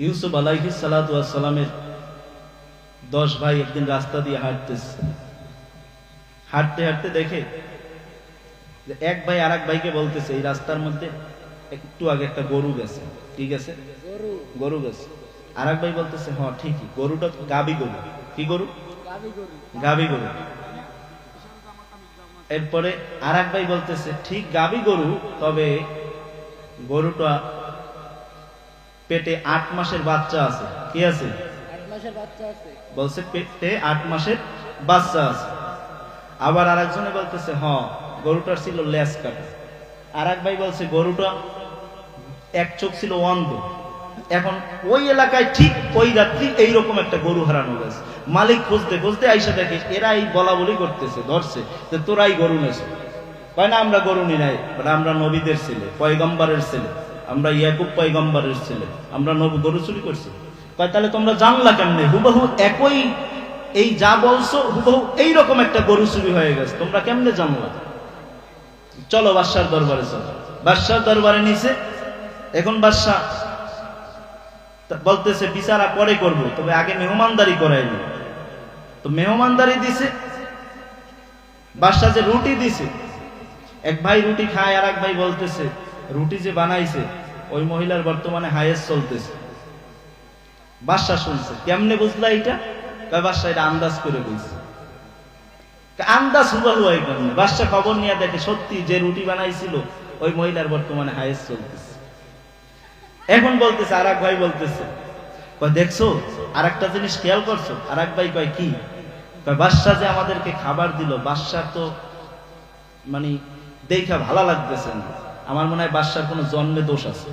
ইউসুফ আলাইহিস সালাতু ওয়াস সালামের 10 ভাই একদিন রাস্তা দিয়ে হাঁটতেছে। হাঁটতে হাঁটতে দেখে যে এক ভাই আরেক ভাইকে বলতেছে, এই রাস্তার মধ্যে একটু আগে একটা গরু গেছে। কি গেছে? গরু গেছে। আরেক ভাই বলতেছে, হ্যাঁ ঠিকই, গরুটা গাবি গরু। কি গরু? গাবি গরু। এরপরে আরেক ভাই বলতেছে, ঠিক গাবি গরু, তবে গরুটা পেটে 8 মাসের বাচ্চা আছে। কি আছে? 8 মাসের বাচ্চা আছে। বলছে পেটে 8 মাসের বাচ্চা আছে। আবার আরেকজনে বলতেছে, হ্যাঁ গরুটার ছিল লেজ কাটা। আরেক ভাই বলছে গরুটা এক চোখ ছিল অন্ধ। এখন ওই এলাকায় ঠিক ওই রাত্রি এইরকম একটা গরু হারানো গেছে। মালিক খুঁজতে খুঁজতে আইসা দেখে এরা এই বলা বলি করতেছে, ধরছে যে তোরাই গরু নেছো। কয় না, আমরা গরু নি নাই, আমরা নবীদের ছেলে, পয়গম্বরের ছেলে, আমরা ইয়াকুব পয়গম্বরের ছেলে, আমরা নবী গরু চুরি করছি। কয় তাহলে তোমরা জানলা কেমনে? হুবহু একই, এই যা বলছো হুবহু এইরকম একটা গরু চুরি হয়ে গেছে, তোমরা কেমনে জানলা? চলো বাদশার দরবারে চলো। বাদশার দরবারে নিছে। এখন বাদশা বলতেছে বিচারা পরে করব, তবে আগে মেহমানদারি করাইনি। তো মেহমানদারি দিছে। বাদশা যে রুটি দিছে, এক ভাই রুটি খায়, আর এক ভাই বলতেছে রুটি যে বানাইছে ওই মহিলার বর্তমানে হায়েস্ট চলতেছে। বাদশা শুনছে। কেমনে বুঝলা এটা? কয় বাদশা এটা আন্দাজ করে বুঝছে। আন্দাজ হুবাহু হয় কেমনে? বাদশা খবর নিয়ে দেখে সত্যি যে রুটি বানাইছিল ওই মহিলার বর্তমানে হায়েস্ট চলতেছে। এখন বলতেছে, আর এক ভাই বলতেছে, কয় দেখছো আর একটা জিনিস খেয়াল করছো? আর এক ভাই কয় কি? কয় বাদশা যে আমাদেরকে খাবার দিল, বাদশার তো মানে দেখা ভালো লাগতেছে না, আমার মনে হয় বাদশার কোনো জন্মে দোষ আছে।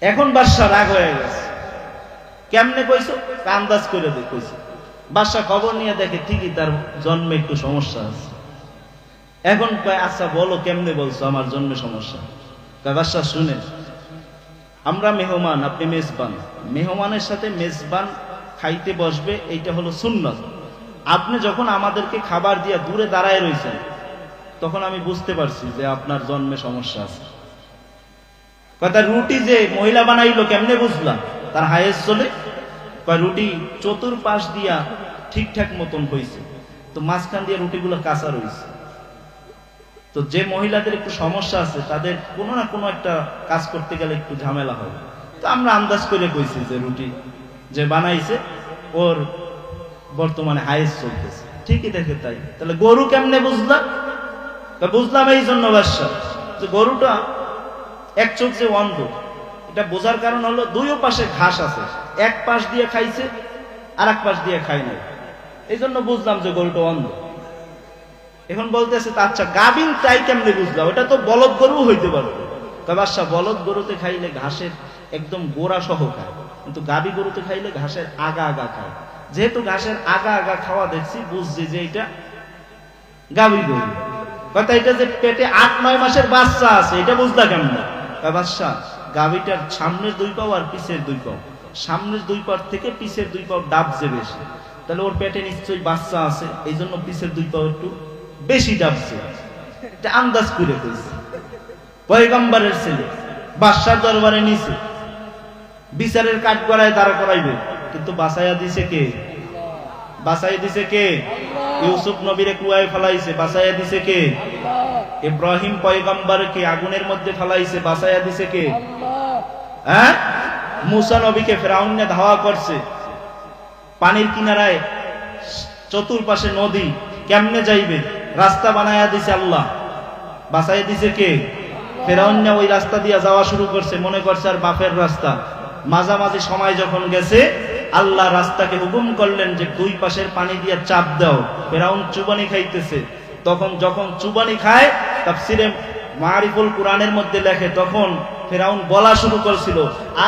এখন বাদশা রাগ হয়ে গেছে। কেমনে কইছো? আন্দাজ করে কইছে। বাদশা খবর নিয়ে দেখে ঠিকই তার জন্মে একটু সমস্যা আছে। এখন কয় আচ্ছা বলো কেমনে বলছো আমার জন্মে সমস্যা? কয় বাদশা শুনেন, আমরা মেহমান, আপনি মেজবান। মেহমানের সাথে মেজবান খাইতে বসবে, এইটা হলো সুন্নত। আপনি যখন আমাদেরকে খাবার দিয়া দূরে দাঁড়ায় রয়েছেন, তখন আমি বুঝতে পারছি যে আপনার জন্মে সমস্যা আছে। কথা রুটি যে মহিলা বানাইলো কেমনে বুঝলাম? তার হায়েস চলে। কয় রুটি চতুর্পাশ দিয়া ঠিকঠাক মতন হয়েছে, তো মাঝখান দিয়ে রুটিগুলো কাঁচা রয়েছে। তো যে মহিলাদের একটু সমস্যা আছে তাদের কোনো না কোনো একটা কাজ করতে গেলে একটু ঝামেলা হয়। তো আমরা আন্দাজ করে কইছি যে রুটি যে বানাইছে ওর বর্তমানে হায়েস্ট চলতেছে। ঠিকই দেখে তাই। তাহলে গরু কেমনে বুঝলাম? বুঝলাম এই জন্য বাদশা, যে গরুটা এক চোখ যে অন্ধ, এটা বোঝার কারণ হলো দুই পাশে ঘাস আছে, এক পাশ দিয়ে খাইছে আর এক পাশ দিয়ে খাই নাই, এই জন্য বুঝলাম যে গরুটা অন্ধ। এখন বলতেছে আচ্ছা গাবিন তাই কেমনে বুঝলাম? ওটা তো বলদ গরু হইতে পারবে। তবে বাদশা বলদ গরুতে খাইলে ঘাসের একদম গোড়া সহ খায়, কিন্তু গাবি গরুতে খাইলে ঘাসের আগা আগা খায়। যেহেতু ঘাসের আগা আগা খাওয়া দেখছি, বুঝছি যে এটা গাবি গরু। কথা এটা যে পেটে 8-9 মাসের বাচ্চা আছে, এটা বুঝলা কেমন? বাদশা গাবিটার সামনের 2 পাও আর পিছের 2 পাও, সামনের 2 পাও থেকে পিছের 2 পাও ডাবছে বেশি, তাহলে ওর পেটে নিশ্চয়ই বাচ্চা আছে, এই জন্য পিছের 2 পাও একটু বেশি ডাবছে। এটা আন্দাজ করে কইছে। পয়গম্বরের ছেলে বাদশার দরবারে নিছে, বিচারের কাঠ গড়ায় দাঁড়া করাইবে, কিন্তু বাঁচাইয়া দিছে কে? বাঁচাইয়া দিছে কে? ইউসুফ নবীরে কুয়ায় ফেলাইছে, বাঁচাইয়া দিছে কে? ইব্রাহিম পয়গম্বরকে আগুনের মধ্যে ফেলাইছে, বাঁচাইয়া দিছে কে? হ্যাঁ, মুসা নবীকে ফেরাউনে ধাওয়া করছে, পানির কিনারায় চতুর্পাশে নদী, কেমনে যাইবে? রাস্তা বানায়া দিছে আল্লাহ, বাঁচাইয়া দিছে কে? ফেরাউন ওই রাস্তা দিয়ে যাওয়া শুরু করছে, মনে করছে আর বাপের রাস্তা। মাঝামাঝি সময় যখন গেছে, আল্লাহ রাস্তাকে হুকুম করলেন যে 2 পাশের পানি দিয়ে চাপ দাও। ফেরাউন চুবানি খাইতেছে। তখন যখন চুবানি খায়, তাফসিরে মারিফুল কুরআনের মধ্যে লেখে, তখন ফেরাউন বলা শুরু করেছিল,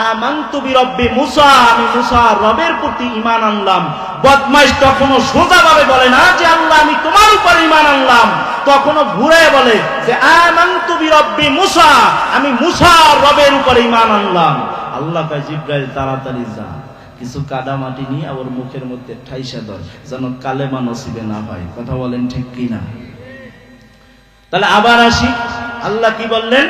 আমানতু বিরব্বি মুসা, আমি মুসা রবের প্রতি ঈমান আনলাম। বদমাইশ তখনও সোজাভাবে বলে না যে আল্লাহ আমি তোমার উপর ঈমান আনলাম, তখনও ঘুরে বলে যে আমানতু বিরব্বি মুসা, আমি মুসা রবের উপর ঈমান আনলাম। আল্লাহ কয় জিবরাইল তাড়াতাড়ি যা, কিছু কাদা মাটি নিয়ে ওর মুখের মধ্যে ঠাইসা ধর, যেন কালেমা নসিবে না হয়। কথা বলেন ঠিক কিনা? তাহলে আবার আসি, আল্লাহ কি বললেন?